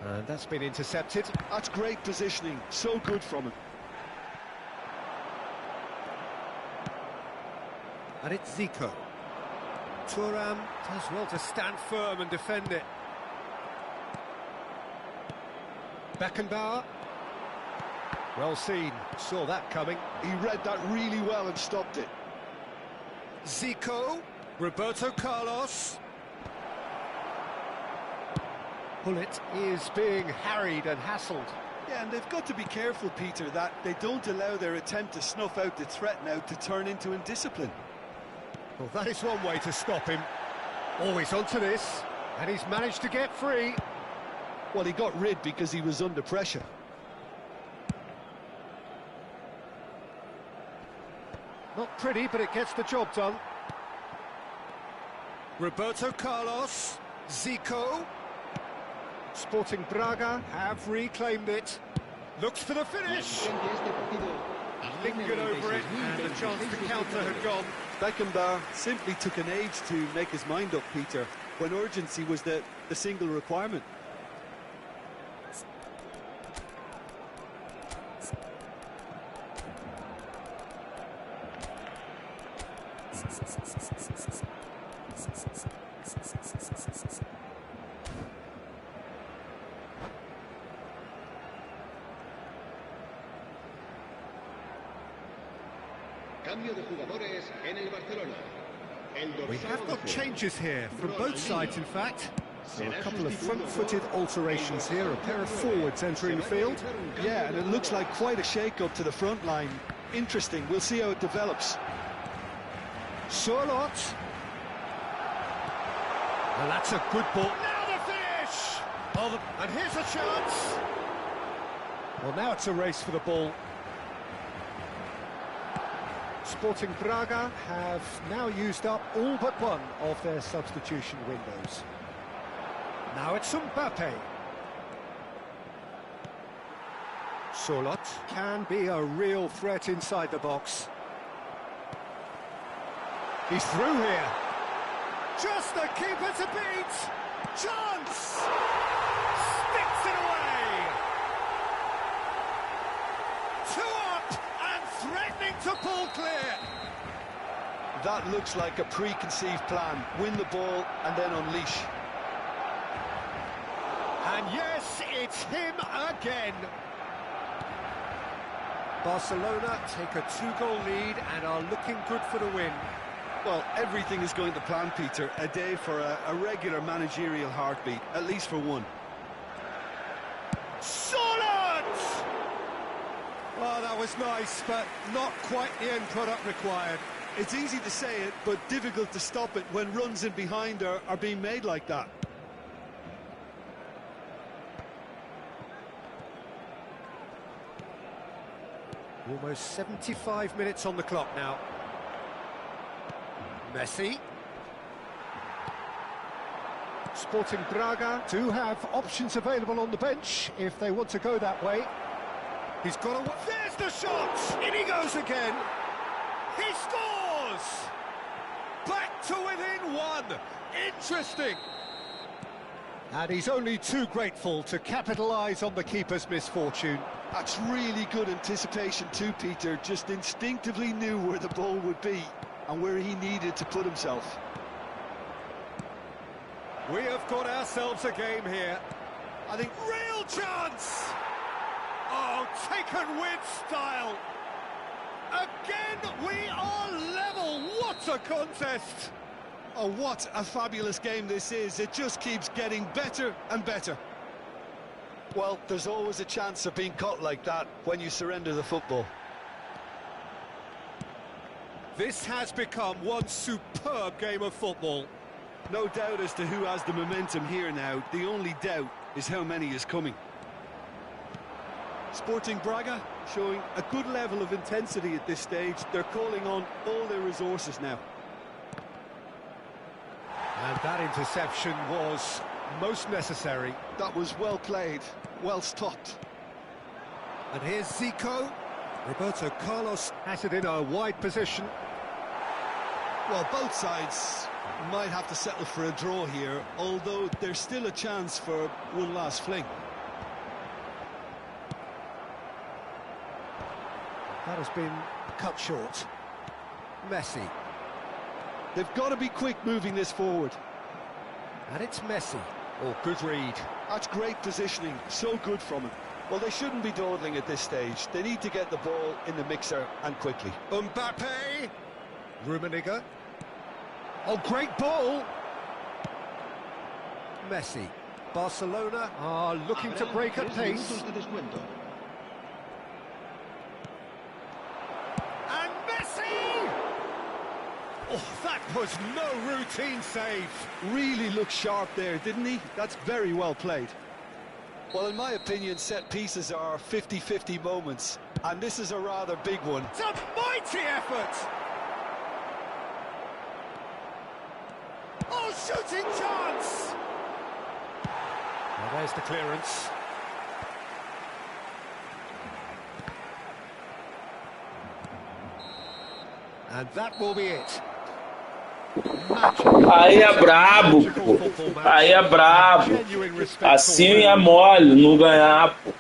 And that's been intercepted. That's great positioning, so good from him. And it's Zico. Thuram does well to stand firm and defend it. Beckenbauer. Well seen, saw that coming. He read that really well and stopped it. Zico. Roberto Carlos. Bullet is being harried and hassled. Yeah, and they've got to be careful, Peter, that they don't allow their attempt to snuff out the threat now to turn into indiscipline. Well, that is one way to stop him. Always onto this, and he's managed to get free. Well, he got rid because he was under pressure. Not pretty, but it gets the job done. Roberto Carlos. Zico. Sporting Braga have reclaimed it. Looks for the finish. Lingered over it, and the chance to counter had gone. Beckenbauer simply took an age to make his mind up, Peter, when urgency was the single requirement. We have got changes here from both sides, in fact. So a couple of front-footed alterations here, a pair of forwards entering the field. Yeah, and it looks like quite a shake-up to the front line. Interesting, we'll see how it develops. Surlot. Well, that's a good ball. Now Oh, and here's a chance. Well, now it's a race for the ball. Sporting Braga have now used up all but one of their substitution windows. Now it's Mbappe. Solot can be a real threat inside the box. He's through here. Just the keeper to beat. Chance! Sticks it away. 2 up and threatening to pull clear. That looks like a preconceived plan. Win the ball and then unleash. And yes, it's him again. Barcelona take a 2-goal lead and are looking good for the win. Well, everything is going to plan, Peter. A day for a regular managerial heartbeat, at least for one. Solid! Oh, that was nice, but not quite the end product required. It's easy to say it, but difficult to stop it when runs in behind are being made like that. Almost 75 minutes on the clock now. Messi. Sporting Braga do have options available on the bench if they want to go that way. He's got a... There's the shot! In he goes again! He scores! Back to within 1! Interesting! And he's only too grateful to capitalise on the keeper's misfortune. That's really good anticipation too, Peter. Just instinctively knew where the ball would be and where he needed to put himself. We have got ourselves a game here. I think real chance! Oh, taken with style. Again, we are level. What a contest! Oh, what a fabulous game this is. It just keeps getting better and better. Well, there's always a chance of being caught like that when you surrender the football. This has become one superb game of football. No doubt as to who has the momentum here now. The only doubt is how many is coming. Sporting Braga showing a good level of intensity at this stage. They're calling on all their resources now. And that interception was most necessary. That was well played, well stopped. And here's Zico. Roberto Carlos has it in a wide position. Well, both sides might have to settle for a draw here, although there's still a chance for one last fling. That has been cut short. Messi. They've got to be quick moving this forward. And it's Messi. Oh, good read. That's great positioning, so good from him. Well, they shouldn't be dawdling at this stage. They need to get the ball in the mixer and quickly. Mbappe. Rummenigge. Oh, great ball. Messi. Barcelona are looking to break at pace. And Messi! Oh, that was no routine save. Really looked sharp there, didn't he? That's very well played. Well, in my opinion, set pieces are 50-50 moments, and this is a rather big one. It's a mighty effort! Oh, shooting chance! Well, there's the clearance. And that will be it. Aí é brabo, pô. Aí é brabo. Assim é mole, não ganhar, pô.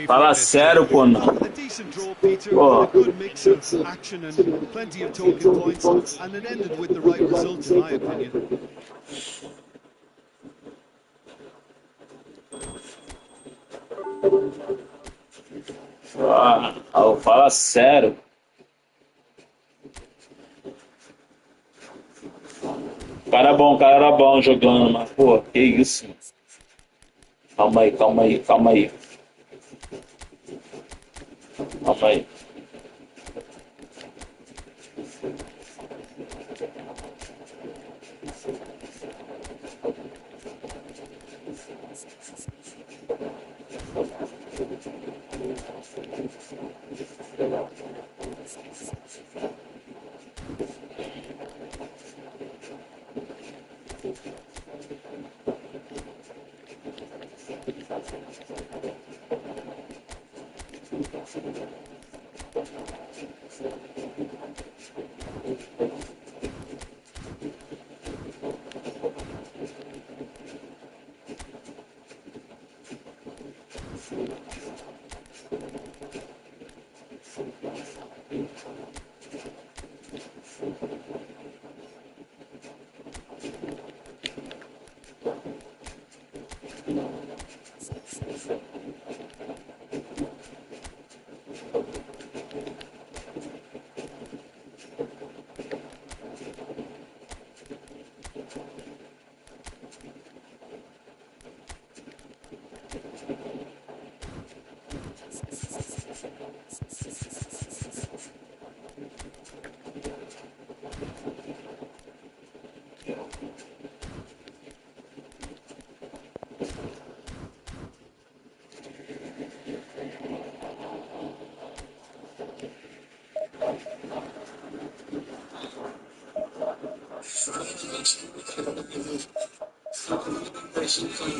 Fala sério, pô, não. A decent draw, Peter, a good mix of action and plenty of talking points, and it ended with the right result, in my opinion. Fala sério. Cara era bom jogando, mas, pô, que isso? Calma aí. Calma aí.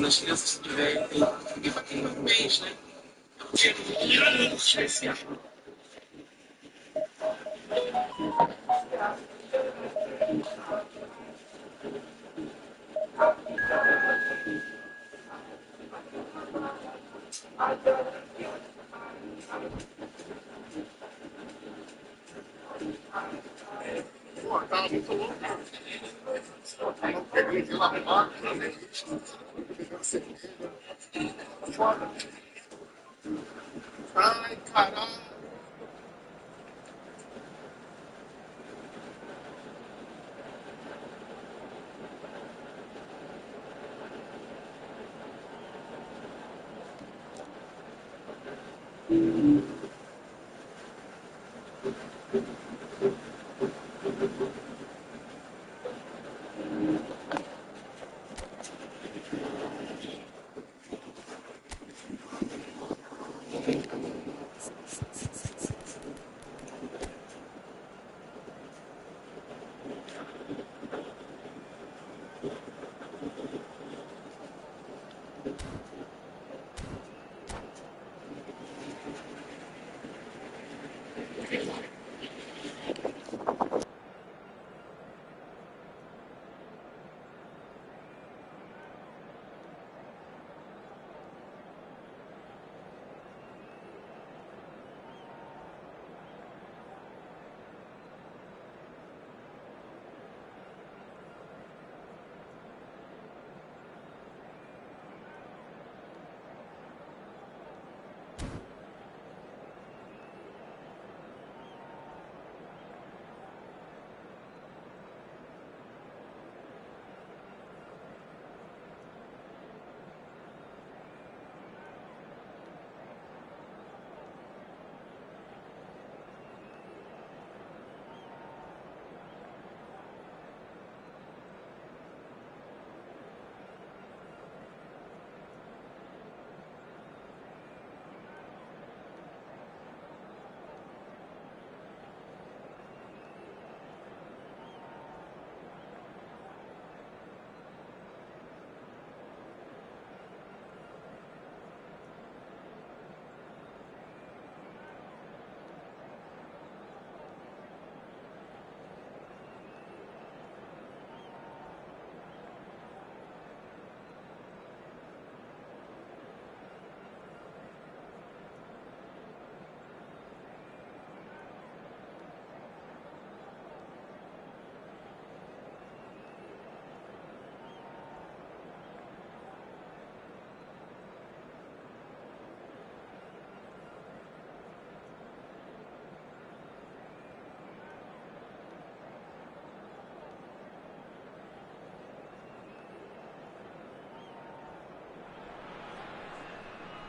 Das crianças que tiverem, tem batendo no peixe, né? É um dia muito especial. Pô, tá muito louco. Não peguei de lavar, né? Foda. Ai, caralho.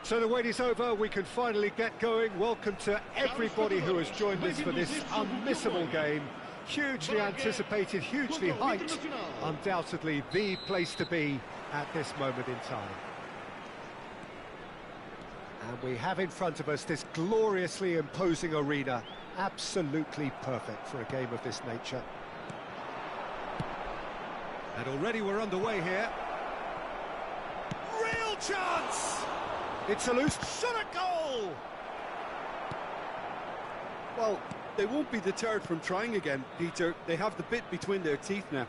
So the wait is over, we can finally get going. Welcome to everybody who has joined us for this unmissable game. Hugely anticipated, hugely hyped. Undoubtedly the place to be at this moment in time. And we have in front of us this gloriously imposing arena. Absolutely perfect for a game of this nature. And already we're underway here. Real chance! It's a loose shot at goal! Well, They won't be deterred from trying again, Peter. They have the bit between their teeth now.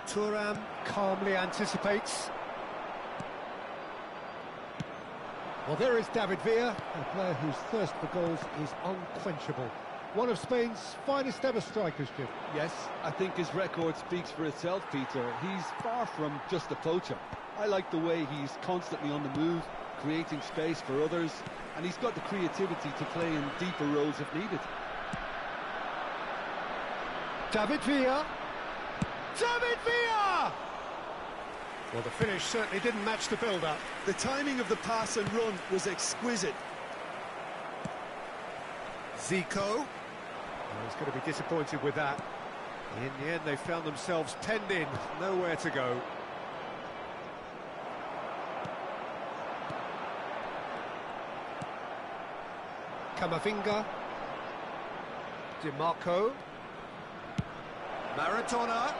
Thuram calmly anticipates. Well, there is David Villa, a player whose thirst for goals is unquenchable. One of Spain's finest ever strikers, Jim. Yes, I think his record speaks for itself, Peter. He's far from just a poacher. I like the way he's constantly on the move, creating space for others, and he's got the creativity to play in deeper roles if needed. David Villa. David Villa! Well, the finish certainly didn't match the build-up. The timing of the pass and run was exquisite. Zico. Oh, he's going to be disappointed with that. In the end, they found themselves penned in, nowhere to go. Camavinga. DiMarco. Maradona.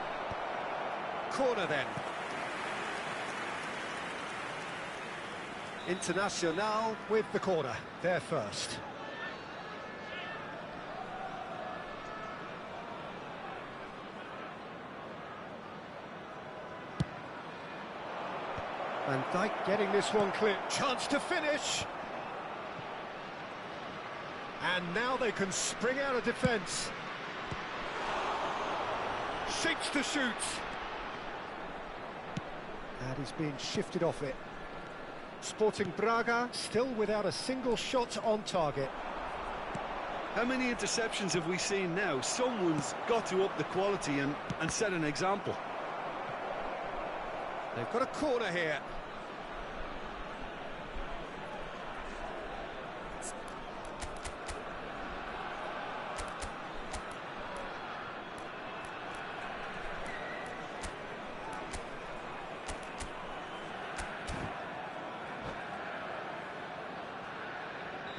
Corner then. Internacional with the corner, there first. Van Dijk getting this one clear. Chance to finish. And now they can spring out of defence. Shapes to shoot. And he's being shifted off it. Sporting Braga still without a single shot on target. How many interceptions have we seen now? Someone's got to up the quality and set an example. They've got a corner here.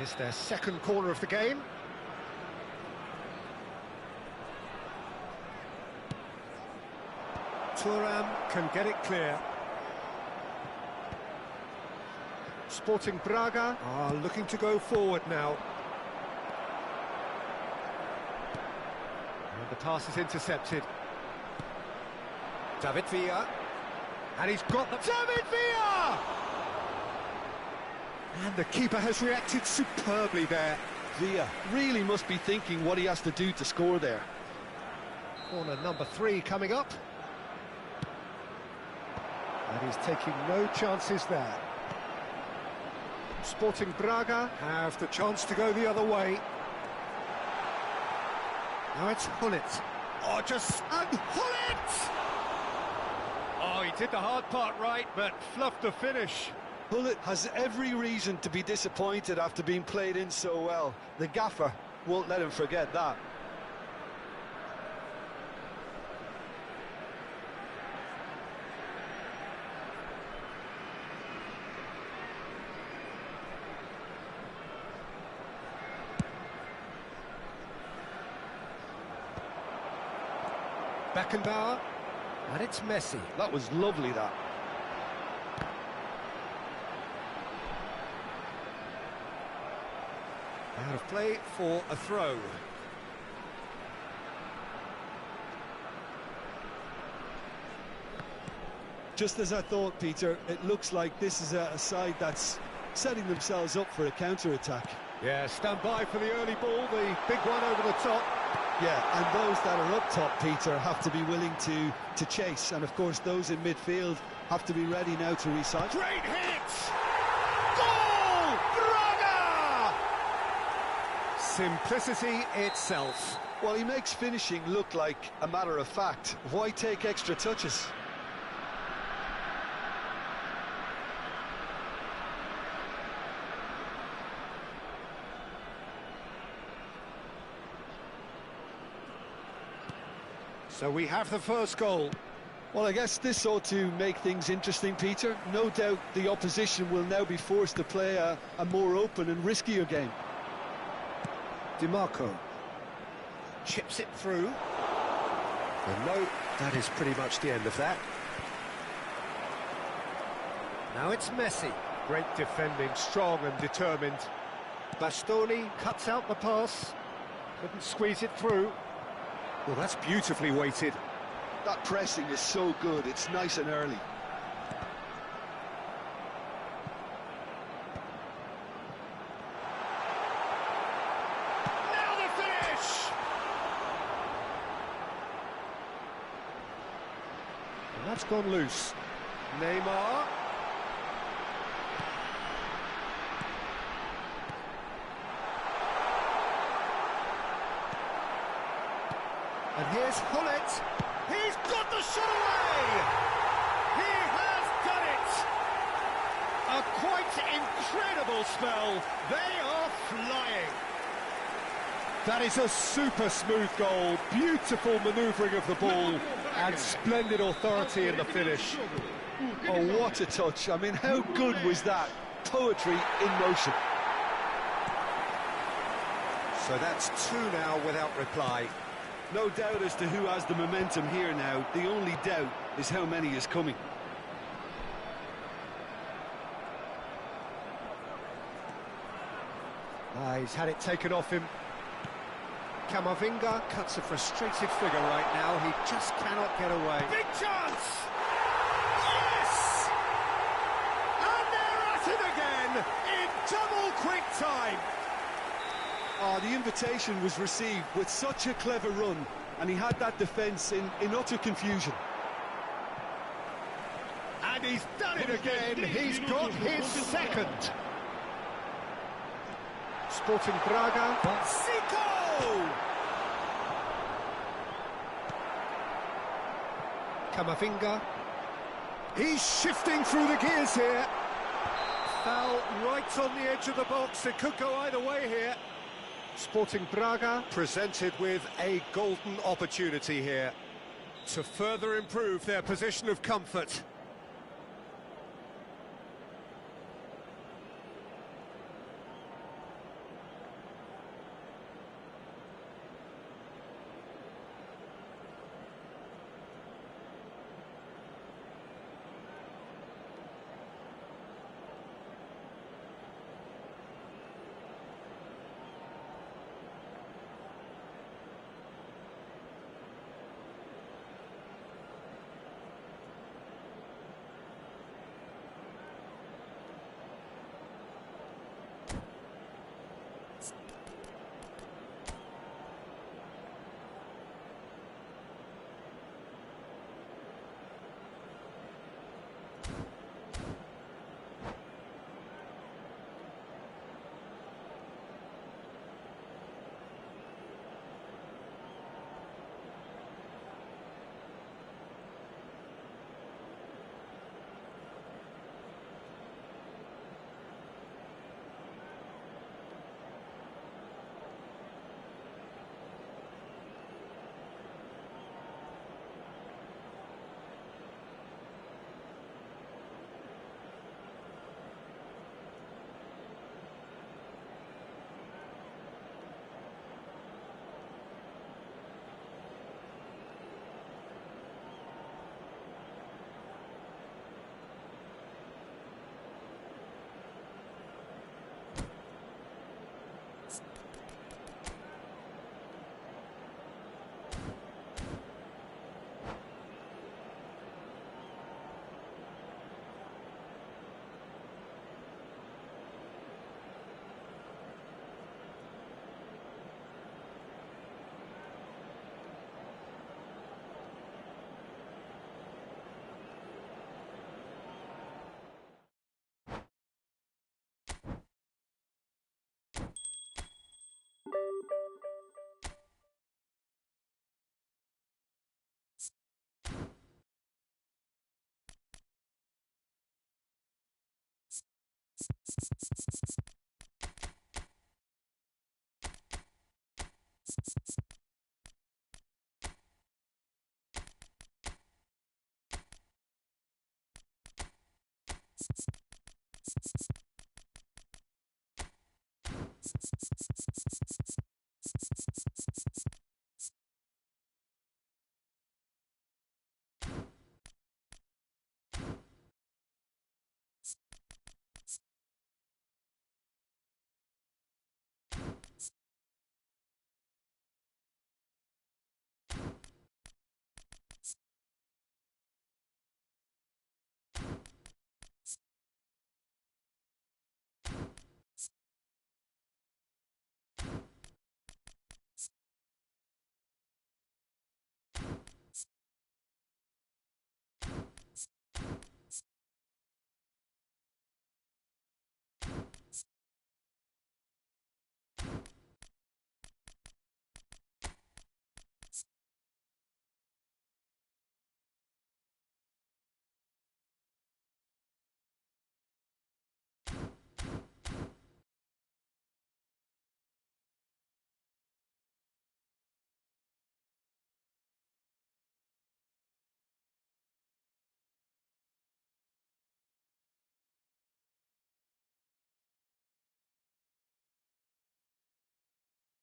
It's their second corner of the game. Thuram can get it clear. Sporting Braga are looking to go forward now. And the pass is intercepted. David Villa. And he's got the... David Villa! And the keeper has reacted superbly there. Villa really must be thinking what he has to do to score there. Corner number 3 coming up. And he's taking no chances there. Sporting Braga have the chance to go the other way. Now it's Hullet. Oh, just... And Hullet! Oh, he did the hard part right, but fluffed the finish. Hullet has every reason to be disappointed after being played in so well. The gaffer won't let him forget that. Beckenbauer, and it's Messi. That was lovely, that. Out of play for a throw. Just as I thought, Peter, it looks like this is a side that's setting themselves up for a counter-attack. Yeah, stand by for the early ball, the big one over the top. Yeah, and those that are up top, Peter, have to be willing to chase. And, of course, those in midfield have to be ready now to recycle. Great hit! Goal! Braga! Simplicity itself. Well, he makes finishing look like a matter of fact. Why take extra touches? So we have the first goal. Well, I guess this ought to make things interesting, Peter. No doubt the opposition will now be forced to play a more open and riskier game. DiMarco chips it through. And no That is pretty much the end of that. Now it's Messi. Great defending, strong and determined. Bastoni cuts out the pass. Couldn't squeeze it through. Well, that's beautifully weighted. That pressing is so good, it's nice and early. Now the finish! And that's gone loose. Neymar. And here's Hullet. He's got the shot away! He has done it! A quite incredible spell. They are flying. That is a super smooth goal. Beautiful manoeuvring of the ball and splendid authority in the finish. Oh, what a touch. I mean, how good was that? Poetry in motion. So that's two now without reply. No doubt as to who has the momentum here now. The only doubt is how many is coming. He's had it taken off him. Kamavinga cuts a frustrated figure right now. He just cannot get away. Big chance! Yes! And they're at it again in double quick time. Oh, the invitation was received with such a clever run, and he had that defence in utter confusion. And he's done it again. He's got his second. Sporting Braga. Zico! Kamavinga. He's shifting through the gears here. Foul right on the edge of the box. It could go either way here. Sporting Braga presented with a golden opportunity here to further improve their position of comfort.